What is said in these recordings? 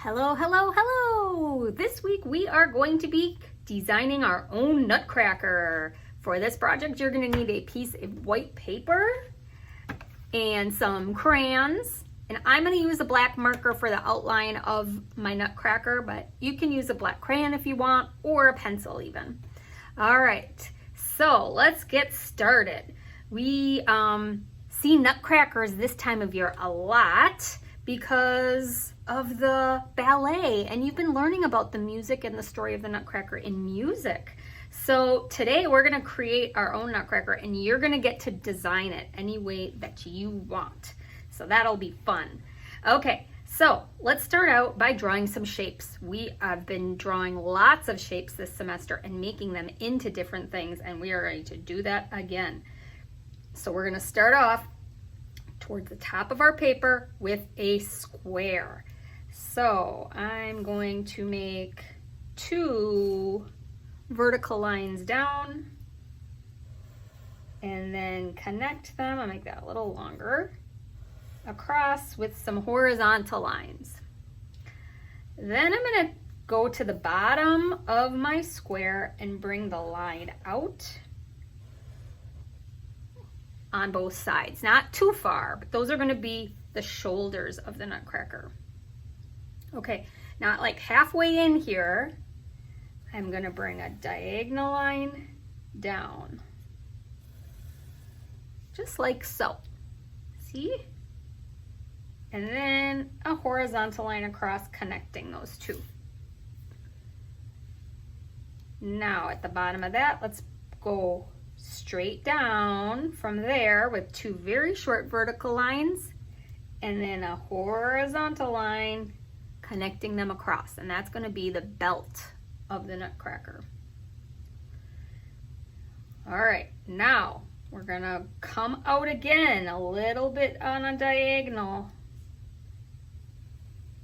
Hello, hello, hello! This week we are going to be designing our own Nutcracker. For this project, you're going to need a piece of white paper and some crayons. And I'm going to use a black marker for the outline of my Nutcracker, but you can use a black crayon if you want, or a pencil even. All right, so let's get started. We see Nutcrackers this time of year a lot because of the ballet, and you've been learning about the music and the story of the Nutcracker in music. So today we're going to create our own Nutcracker, and you're going to get to design it any way that you want. So that'll be fun. Okay, so let's start out by drawing some shapes. We have been drawing lots of shapes this semester and making them into different things, and we are ready to do that again. So we're going to start off towards the top of our paper with a square. So I'm going to make 2 vertical lines down and then connect them. I'll make that a little longer across with some horizontal lines. Then I'm going to go to the bottom of my square and bring the line out on both sides. Not too far, but those are going to be the shoulders of the Nutcracker. Okay, now like halfway in here, I'm going to bring a diagonal line down. Just like so. See? And then a horizontal line across connecting those two. Now at the bottom of that, let's go straight down from there with 2 very short vertical lines and then a horizontal line connecting them across, and that's going to be the belt of the Nutcracker. All right, now we're going to come out again a little bit on a diagonal,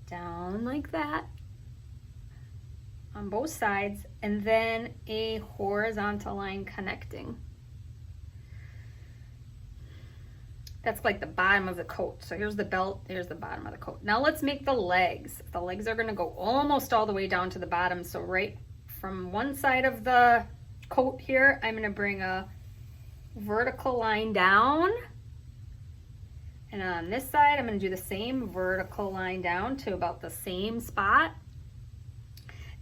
down like that on both sides, and then a horizontal line connecting. That's like the bottom of the coat. So here's the belt, here's the bottom of the coat. Now let's make the legs. The legs are going to go almost all the way down to the bottom. So right from one side of the coat here, I'm going to bring a vertical line down. And on this side, I'm going to do the same vertical line down to about the same spot.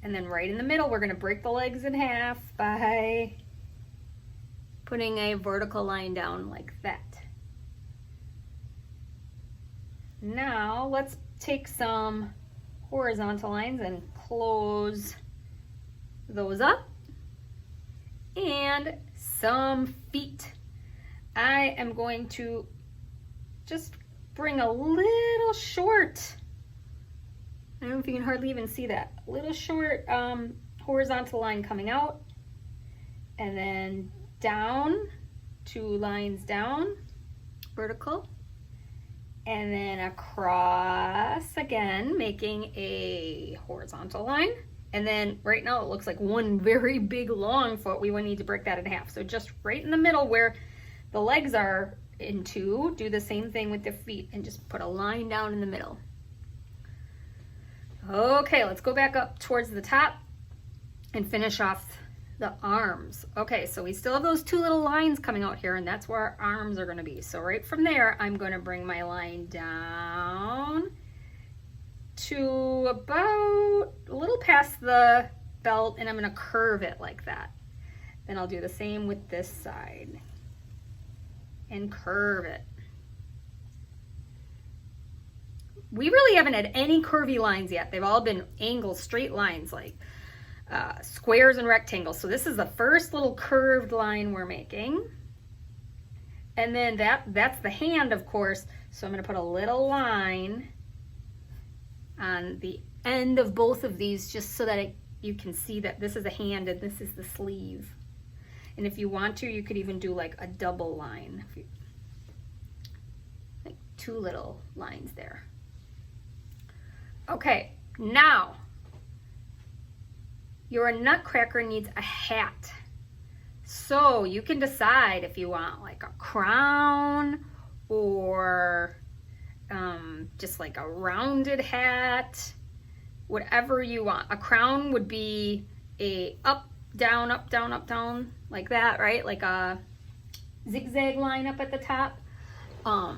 And then right in the middle, we're going to break the legs in half by putting a vertical line down like that. Now let's take some horizontal lines and close those up. And some feet. I am going to just bring a little short, I don't know if you can hardly even see that, a little short horizontal line coming out, and then down, 2 lines down, vertical, and then across again, making a horizontal line. And then right now it looks like one very big long foot. We would need to break that in half. So just right in the middle where the legs are into, do the same thing with the feet and just put a line down in the middle. Okay, let's go back up towards the top and finish off the arms. Okay, so we still have those 2 little lines coming out here, and that's where our arms are going to be. So right from there, I'm going to bring my line down to about a little past the belt, and I'm going to curve it like that. Then I'll do the same with this side and curve it. We really haven't had any curvy lines yet. They've all been angled, straight lines like squares and rectangles. So this is the first little curved line we're making. And then that's the hand, of course. So I'm going to put a little line on the end of both of these just so that you can see that this is a hand and this is the sleeve. And if you want to, you could even do like a double line. Like 2 little lines there. Okay, now your Nutcracker needs a hat. So you can decide if you want like a crown or just like a rounded hat. whatever you want. A crown would be a up, down, up, down, up, down, like that, right? Like a zigzag line up at the top. Let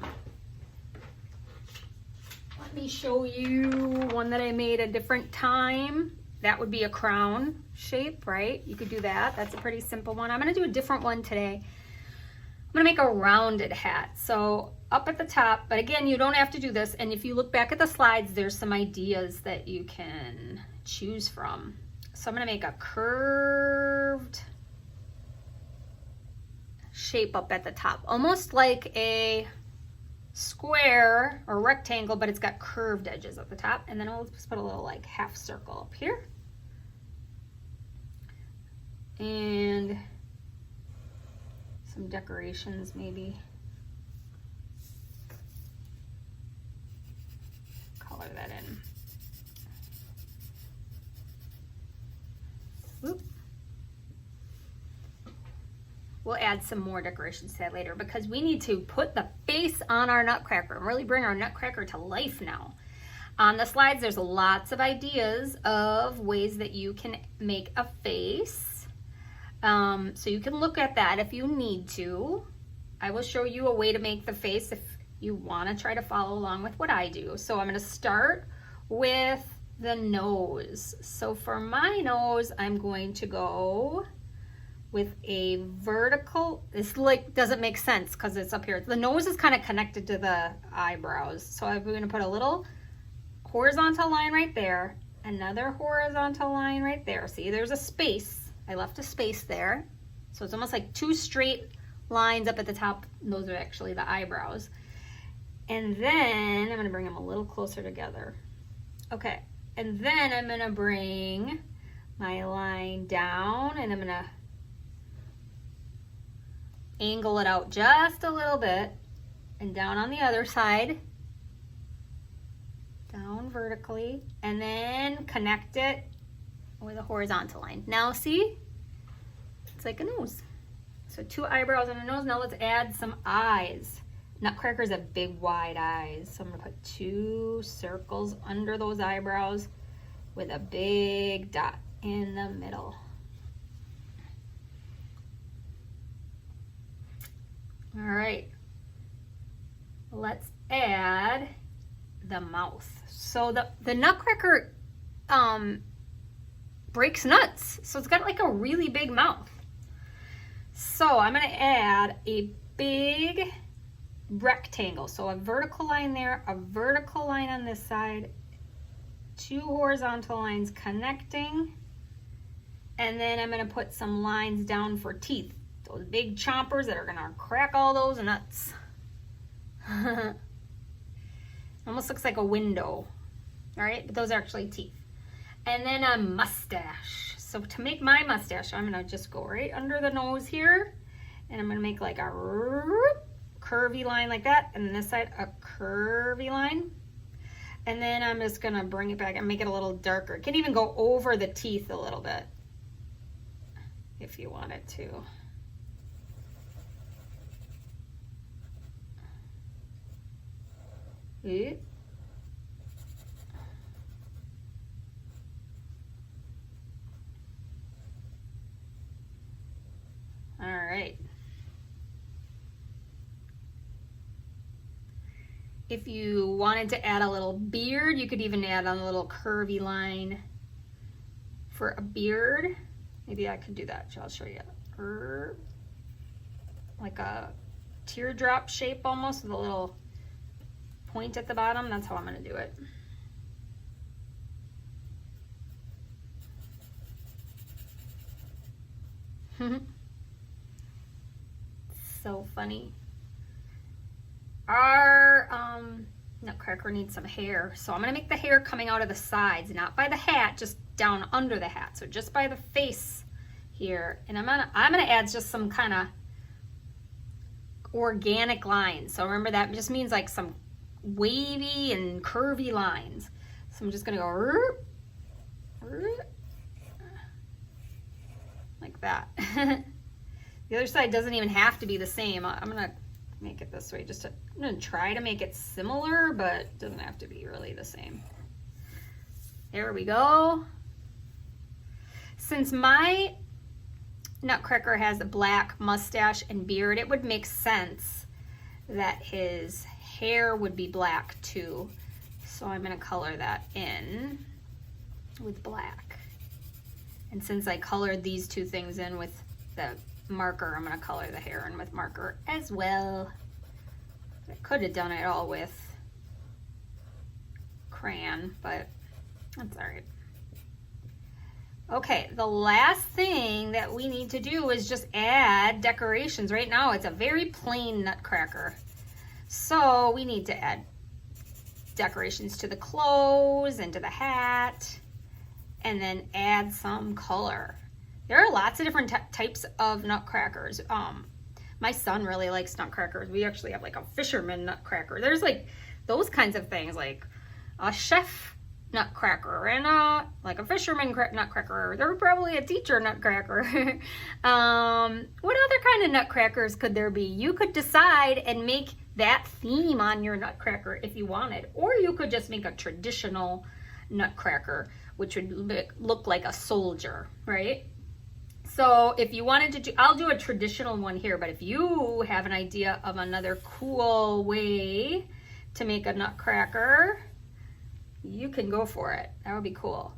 me show you one that I made a different time. That would be a crown shape, right? You could do that. That's a pretty simple one. I'm gonna do a different one today. I'm gonna make a rounded hat. So up at the top, but again, you don't have to do this. And if you look back at the slides, there's some ideas that you can choose from. So I'm gonna make a curved shape up at the top, almost like a square or rectangle, but it's got curved edges at the top. And then I'll just put a little like half circle up here. And some decorations maybe. Color that in. Whoop. We'll add some more decorations to that later because we need to put the face on our Nutcracker and really bring our Nutcracker to life now. On the slides, there's lots of ideas of ways that you can make a face. So you can look at that if you need to. I will show you a way to make the face if you want to try to follow along with what I do. So I'm going to start with the nose. So for my nose, I'm going to go with a vertical. This like doesn't make sense because it's up here. The nose is kind of connected to the eyebrows. So I'm going to put a little horizontal line right there, another horizontal line right there. See, there's a space. I left a space there. So it's almost like two straight lines up at the top. Those are actually the eyebrows. And then I'm going to bring them a little closer together. Okay. And then I'm going to bring my line down and I'm going to angle it out just a little bit and down on the other side, down vertically, and then connect it with a horizontal line. Now see, it's like a nose. So two eyebrows and a nose. Now let's add some eyes. Nutcracker's have big wide eyes. So I'm gonna put two circles under those eyebrows with a big dot in the middle. All right, let's add the mouth. So the Nutcracker breaks nuts. So it's got like a really big mouth. So I'm gonna add a big rectangle. So a vertical line there, a vertical line on this side, two horizontal lines connecting, and then I'm gonna put some lines down for teeth. Those big chompers that are gonna crack all those nuts. Almost looks like a window, all right? But those are actually teeth. And then a mustache. So to make my mustache, I'm gonna just go right under the nose here, and I'm gonna make like a curvy line like that, and then this side a curvy line. And then I'm just gonna bring it back and make it a little darker. It can even go over the teeth a little bit if you want it to. All right. If you wanted to add a little beard, you could even add on a little curvy line for a beard. Maybe I could do that. I'll show you. Like a teardrop shape almost with a little point at the bottom. That's how I'm going to do it. So funny. Our Nutcracker needs some hair, so I'm going to make the hair coming out of the sides, not by the hat, just down under the hat. So just by the face here, and I'm gonna add just some kind of organic lines. So remember, that just means like some wavy and curvy lines. So I'm just gonna go like that. The other side doesn't even have to be the same. I'm gonna make it this way. I'm gonna try to make it similar, but it doesn't have to be really the same. There we go. Since my Nutcracker has a black mustache and beard, it would make sense that his hair would be black too. So I'm gonna color that in with black. And since I colored these two things in with the marker, I'm gonna color the hair in with marker as well. I could have done it all with crayon, but that's all right. Okay, the last thing that we need to do is just add decorations. Right now it's a very plain Nutcracker. So we need to add decorations to the clothes and to the hat, and then add some color. There are lots of different types of Nutcrackers. My son really likes Nutcrackers. We actually have like a fisherman Nutcracker. There's like those kinds of things, like a chef Nutcracker and like a fisherman Nutcracker. There were probably a teacher Nutcracker. What other kind of Nutcrackers could there be? You could decide and make that theme on your Nutcracker if you wanted, or you could just make a traditional Nutcracker, which would look like a soldier, right? So if you wanted to do, I'll do a traditional one here, but if you have an idea of another cool way to make a Nutcracker, you can go for it. That would be cool.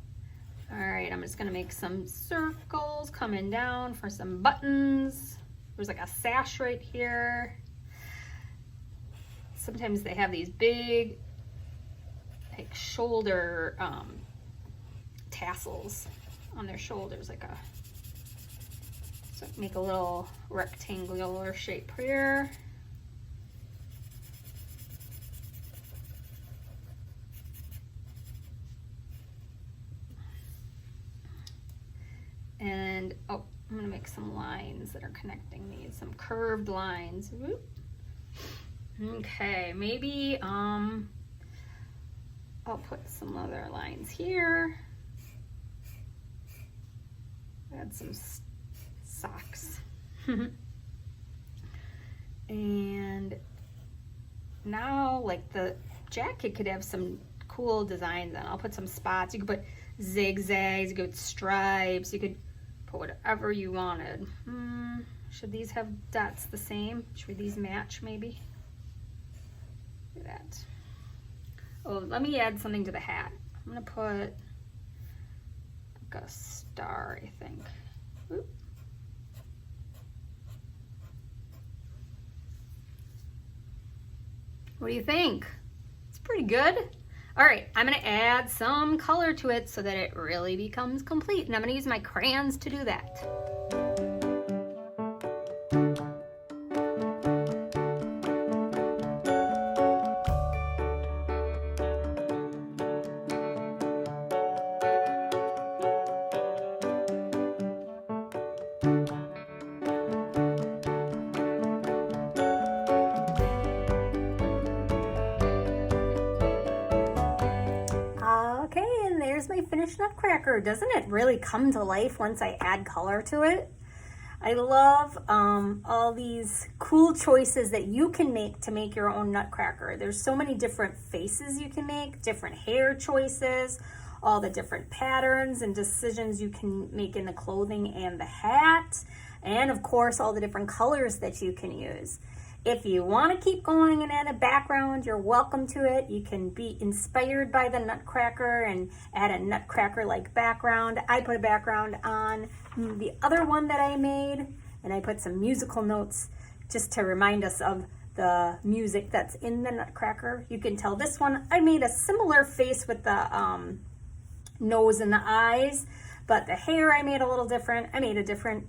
All right, I'm just gonna make some circles coming down for some buttons. There's like a sash right here. Sometimes they have these big like shoulder tassels on their shoulders, like a, so make a little rectangular shape here. And oh, I'm gonna make some lines that are connecting these, some curved lines. Whoop. Okay, maybe I'll put some other lines here. Add some socks. And now, like, the jacket could have some cool designs on. I'll put some spots. You could put zigzags, you could put stripes, you could put whatever you wanted. Should these have dots the same? Should these match maybe? Look at that. Oh, let me add something to the hat. I'm gonna put like a star, I think. Oop. What do you think? It's pretty good. All right, I'm gonna add some color to it so that it really becomes complete, and I'm gonna use my crayons to do that. Okay, and there's my finished Nutcracker. Doesn't it really come to life once I add color to it? I love all these cool choices that you can make to make your own Nutcracker. There's so many different faces you can make, different hair choices, all the different patterns and decisions you can make in the clothing and the hat, and of course all the different colors that you can use. If you want to keep going and add a background, you're welcome to it. You can be inspired by the Nutcracker and add a Nutcracker-like background. I put a background on the other one that I made, and I put some musical notes just to remind us of the music that's in the Nutcracker. You can tell this one, I made a similar face with the nose and the eyes, but the hair I made a little different. I made a different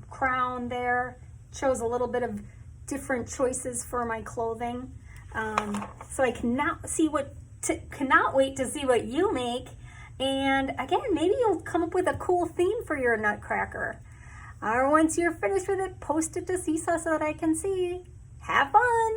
crown there. Chose a little bit of different choices for my clothing. So I cannot wait to see what you make. And again, maybe you'll come up with a cool theme for your Nutcracker. Or once you're finished with it, post it to Seesaw so that I can see. Have fun!